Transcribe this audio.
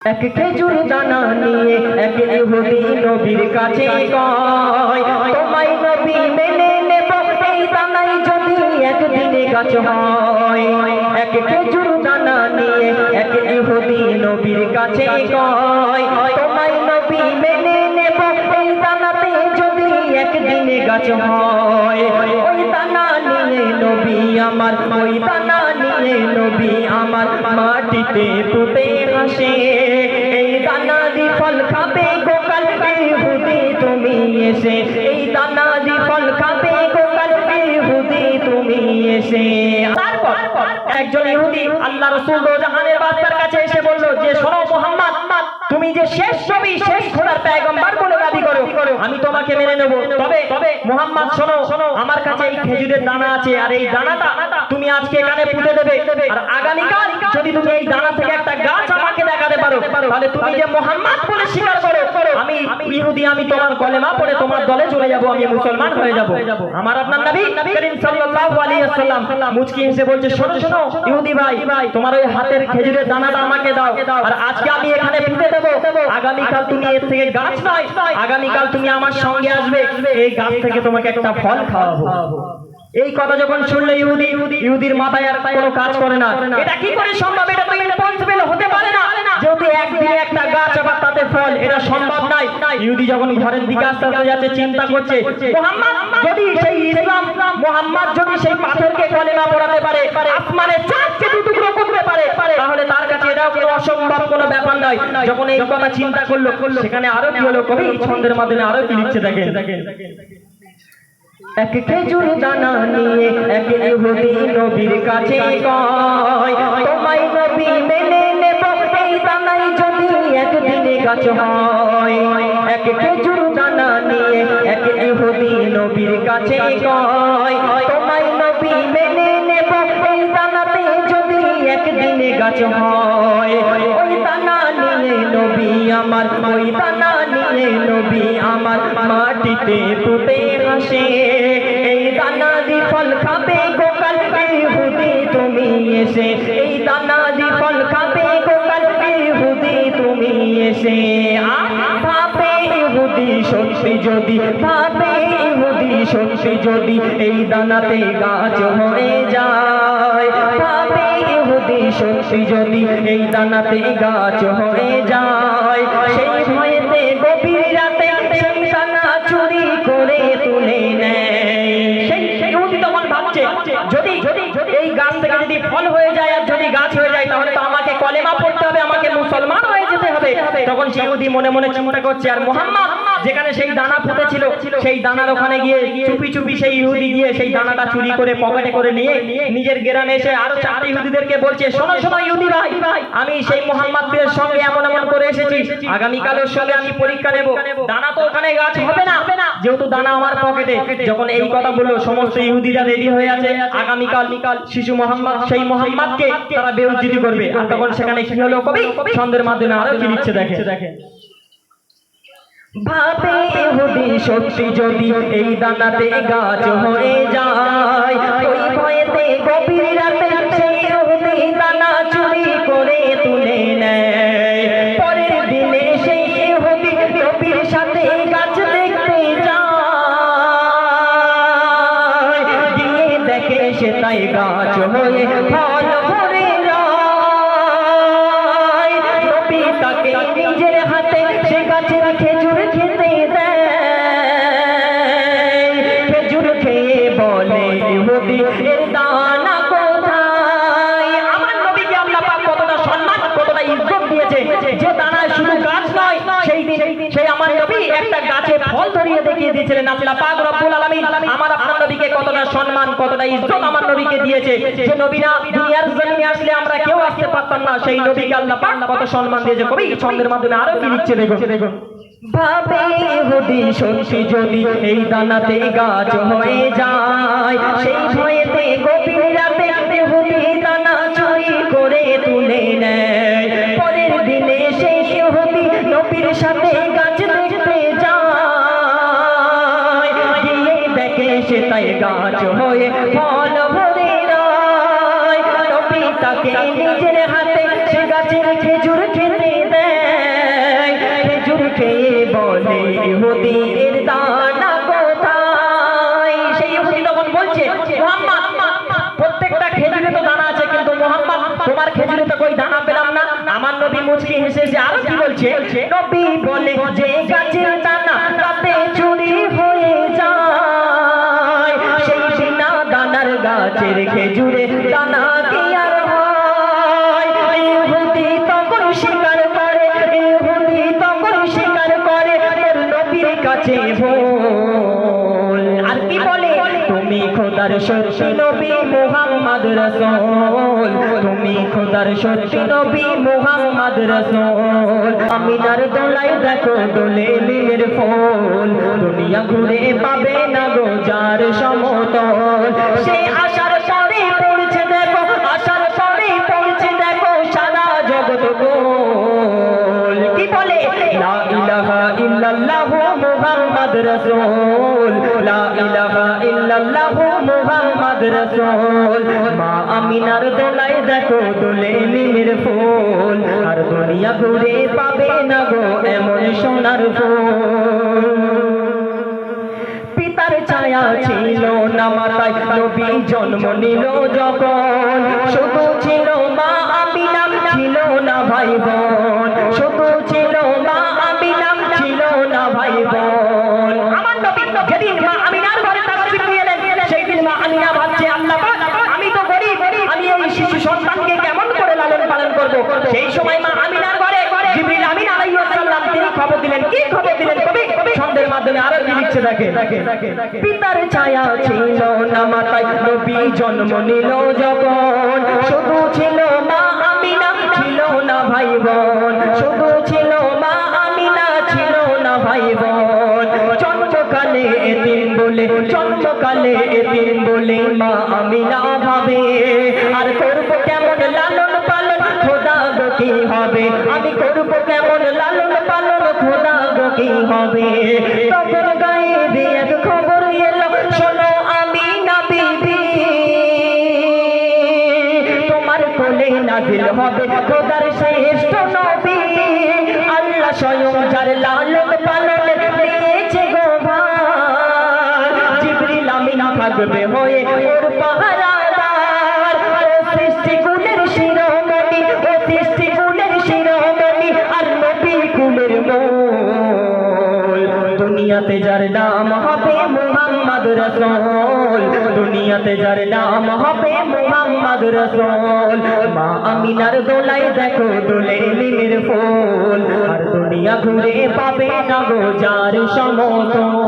এক খেজুর দানা নিয়ে এক ইহুদি নবীর কাছে কয়, তোমায় নবী মেনে নেব এই দানাই যদি একদিনে গাছ হয়। এক খেজুর দানা নিয়ে এক ইহুদি নবীর কাছে কয়, তোমায় নবী মেনে নেব এই দানাতে যদি একদিনে গাছ হয়। ওই দানা নিয়ে নবী আমার, ওই দানা নিয়ে নবী আমার মাটিতে পুঁতে হাসে। এই দানাদি ফল খাবে গোকাল ইহুদি তুমি এসে, এই দানাদি ফল খাবে গোকাল ইহুদি তুমি এসে। তারপর একজন ইহুদি আল্লাহ রাসূল দোজাহানের বাদশার কাছে এসে বলল যে শোনো মুহাম্মদ, তুমি যে শেষ নবী, শেষ খোদার পয়গম্বর বলে দাবি করো, আমি তোমাকে মেনে নেব। তবে মুহাম্মদ শোনো, আমার কাছে এই খেজুরের দানা আছে, আর এই দানাটা তুমি আজকে এখানে পুঁতে দেবে, আর আগামীকাল যদি তুমি এই দানা থেকে একটা গাছ আমাকে দেখাতে পারো, তাহলে তুমি যে মুহাম্মদ বলে স্বীকার করো, আমি ইহুদি, আমি তোমার কলেমা পড়ে তোমার দলে চলে যাব, আমি মুসলমান হয়ে যাব। আমার আপনার নবী করিম সাল্লাল্লাহু আলাইহি ওয়াসাল্লাম মুচকি হেসে বলছে, শোনো ইহুদি ভাই, তোমার ওই হাতের খেজুরের দানাটা আমাকে দাও, আর আজকে আমি এখানে পুঁতে দেব। আগামীকাল তুমি এর থেকে গাছ নয়, আগামীকাল তুমি আমার সঙ্গে আসবে, এই গাছ থেকে তোমাকে একটা ফল খাওয়াবো। এই কথা যখন শুনলে ইহুদির মাথায় আর কোনো কাজ করে না। এটা কি করে সম্ভব? এটা তো ইম্পসিবল, হতে পারে না, যেহেতু একদিনে একটা গাছ আবার তাতে ফল, এটা সম্ভব নাই। ইহুদি যখন ঘরের দিকে আস্তে আস্তে যাচ্ছে, চিন্তা করছে মুহাম্মদ যদি সেই ইসলাম, মুহাম্মদ যদি সেই পাথরকে কলেমা পড়াতে পারে, আসমানের চাঁদকে দুটুকরো করতে পারে, তাহলে তার কাছে এটাও কোনো অসম্ভব কোনো ব্যাপার নয়। যখন এই কথা চিন্তা করলো, সেখানে আরো কি হলো, কবি ছন্দের মাধ্যমে আরো কি লিখছে দেখেন। এক খেজুর দানা নিয়ে এক ইহুদি নবীর কাছে কয়, তোমায় নবী মেনে নেব এই দানাই যদি একদিনে গাছ হয়। এক খেজুর দানা নিয়ে এক ইহুদি নবীর কাছে কয়, তোমায় নবী মেনে নেব এই দানাতে যদি একদিনে গাছ হয়। ওই দানা নিয়ে নবী আমার, ওই দানা নিয়ে নবী আমার মাটিতে পুঁতে হাসে। এই দানাদি ফল খাবে গোকাল ইহুদি তুমি এসে, এই দানাদি ফল খাবে গোকাল ইহুদি তুমি এসে। ভাবে ইহুদি সত্যি যদি, ভাবে ইহুদি সত্যি যদি এই দানাতে গাছ হয়ে যায়, ভাবে ইহুদি সত্যি যদি এই দানাতে গাছ হয়ে যায়, সেই ভয়েতে গভীর রাতে সেই দানা চুরি করে তুলে নেয়। সেই ইহুদি তখন ভাবছে যদি এই গাছ থেকে যদি ফল হয়ে যায় আর যদি গাছ হয়ে যায়, তাহলে তো আমাকে কলেমা পড়তে হবে, আমাকে মুসলমান হয়ে যেতে হবে। তখন সেই ইহুদি মনে মনে চিন্তা করছে, আর মুহাম্মদ যেখানে সেই দানা ফুটেছিল, সেই দানার ওখানে গিয়ে চুপি চুপি সেই ইহুদি গিয়ে সেই দানাটা চুরি করে পকেটে করে নিয়ে নিজের গ্রামে এসে আরো 4 ইহুদিদেরকে বলছে, শোনো ইহুদি ভাই, আমি সেই মুহাম্মদের সঙ্গে এমন করে এসেছি, আগামীকালের সঙ্গে আমি পরীক্ষা নেব, দানা তো ওখানে গাছ হবে না, যেহেতু দানা আমার পকেটে। যখন এই কথা বললো, সমস্ত ইহুদিরা রেডি হয়ে আছে, আগামীকাল শিশু মুহাম্মদ, সেই মুহাম্মদকে তারা বেইজ্জতি করবে। আর তখন সেখানে কি হলো, কবি ছন্দের মাধ্যমে আরো কি লিখছে দেখেন। ভাবে ইহুদি সত্যি যদি এই দানাতে গাছ হয়ে যায়, ওই ভয়েতে গভীর রাতে সেই ইহুদি দানা চুরি করে তুলে নেয়। পরের দিনে সেই ইহুদি নবীর সাথে গাছ দেখতে যায়, গিয়ে দেখে সে তাই গাছ হয়ে ফল ভরে যায়। নবী তাকে নিজের হাতে সে গাছের খেজুর খেতে দেয়। খেজুর খেয়ে বলে ইহুদি এর দানা কোথায়। আমার নবীকে আল্লাহ পাক কতটা সম্মান, কতটা ইজ্জত দিয়েছে, যে দানা শুধু গাছ নয়, সেই দিন সেই আমার নবী একটা গাছে ফল ধরিয়ে দেখিয়ে দিয়েছিলেন। আল্লাহ পাক রব্বুল আলামিন আমার আপনার নবীকে কতটা সম্মান, কতটা ইজ্জত আমার নবীকে দিয়েছে, যে নবী না দুনিয়ার জমিনে আসলে আমরা কেউ আসতে পারতাম না, সেই নবীকে আল্লাহ পাক কত সম্মান দিয়েছে। কবি ছন্দের মাধ্যমে আরো কি লিখছে দেখুন। ভাবে ইহুদি সত্যি যদি এই দানাতে গাছ হয়ে যায়, সেই ভয়েতে গভীর রাতে ইহুদি দানা চুরি করে তুলে নেয়। পরের দিনে সেই ইহুদি নবীর সাথে গাছ দেখতে যায়, গিয়ে দেখে সে তাই গাছ হয়ে ফল ভরে যায়। নবী তাকে নিজের হাতে সে গাছের খেজুর খেতে দেয়। খেয়ে বলে ইহুদি এর দানা কোথায়? সেই ইহুদি তখন বলছে, মুহাম্মদ, প্রত্যেকটা খেজুরে তো দানা আছে, কিন্তু মুহাম্মদ তোমার খেজুরে তো কই দানা পেলাম না। আমার নবী মুচকি হেসে আরো কি বলছে, নবী বলে যে গাছের দানা তাতে চুরি হয়ে যায়, সেই বিনা দানার গাছের খেজুরে দানা কি আর হয়? ইহুদি তখন স্বীকার করে, ইহুদি তখন স্বীকার করে তোর নবীর কাছে ভুল। আর কি বলে, তুমি খোদার সত্যি নবী মুহাম্মদ রাসূল, তুমি খোদার সত্যি নবী মুহাম্মদ রাসূল। আমিনার দোলায় দেখো দোলে নীলের ফুল, দুনিয়া ঘুরে পাবে না গো যার সমতল। সে আশার পরে পড়ছে দেখো, আশার পরে পড়ছে দেখো সারা জগৎ গোল। কি বলে, লা ইলাহা ইল্লাল্লাহু মুহাম্মদ রাসূল, লা ইলাহা ইল্লাল্লাহু মুহাম্মদ রাসূল। মা আমিনার দোলায় দেখো দোলে নীলের ফুল, আর দুনিয়া ঘুরে পাবে না গো এমন সোনার ফুল। পিতার ছায়া ছিল না মাথায় নবী জন্ম নিল যখন, শুধু ছিল মা আমিনা ছিল না ভাই বোন, শুধু ছিল মা আমিনা ছিল না ভাই বোন। আমার নবী যেদিন মা আমিনার ঘরে তাশরীফ নিয়ে এলেন, সেই দিন মা আমিনা ভাবছে, আল্লাহ পাক আমি তো গরীব, আমি এই শিশু সন্তানকে কেমন করে লালন পালন করব। সেই সময় মা আমিনার ঘরে জিবরিল আমিন আলাইহিস সালাম তিনি খবর দিলেন। কি খবর দিলেন কবি ছন্দের মাধ্যমে আরো কি লিখছে দেখে, পিতার ছায়া ছিল না মাথায় নবী জন্ম নিল যখন, শুধু ছিল মা আমিনা ছিল না ভাই বোন, শুধু ছিল মা আমিনা ছিল না ভাই বোন। জন্মকালে এতিম বলে, জন্মকালে এতিম বলে মা আমিনা ভাবে, আর করবো কেমন লালন পালন খোদা গো কি হবে, আমি করবো কেমন লালন পালন খোদা গো কি হবে। তখন গায়ে দিয়ে এক খবর এলো, শোনো আমিনা বিবি, তোমার কোলে নাজিল হবে খোদার শ্রেষ্ঠ নবী। আল্লাহ স্বয়ং যার লালন পালন দিয়েছে গো ভার, জিবরিল আমিন থাকবে হয়ে ওর পাহারাদার। ও সৃষ্টি কুলের শিরোমণি, ও সৃষ্টি কুলের শিরোমণি, আর নবী কুলের মূল। দুনিয়াতে যার নাম হবে মুহাম্মদ রাসূল, দুনিয়াতে যার নাম হবে মুহাম্মদ রাসূল। মা আমিনার দোলায় দেখো দোলে নীলের ফুল, আর দুনিয়া ঘুরে পাবে না গো যার সমতল।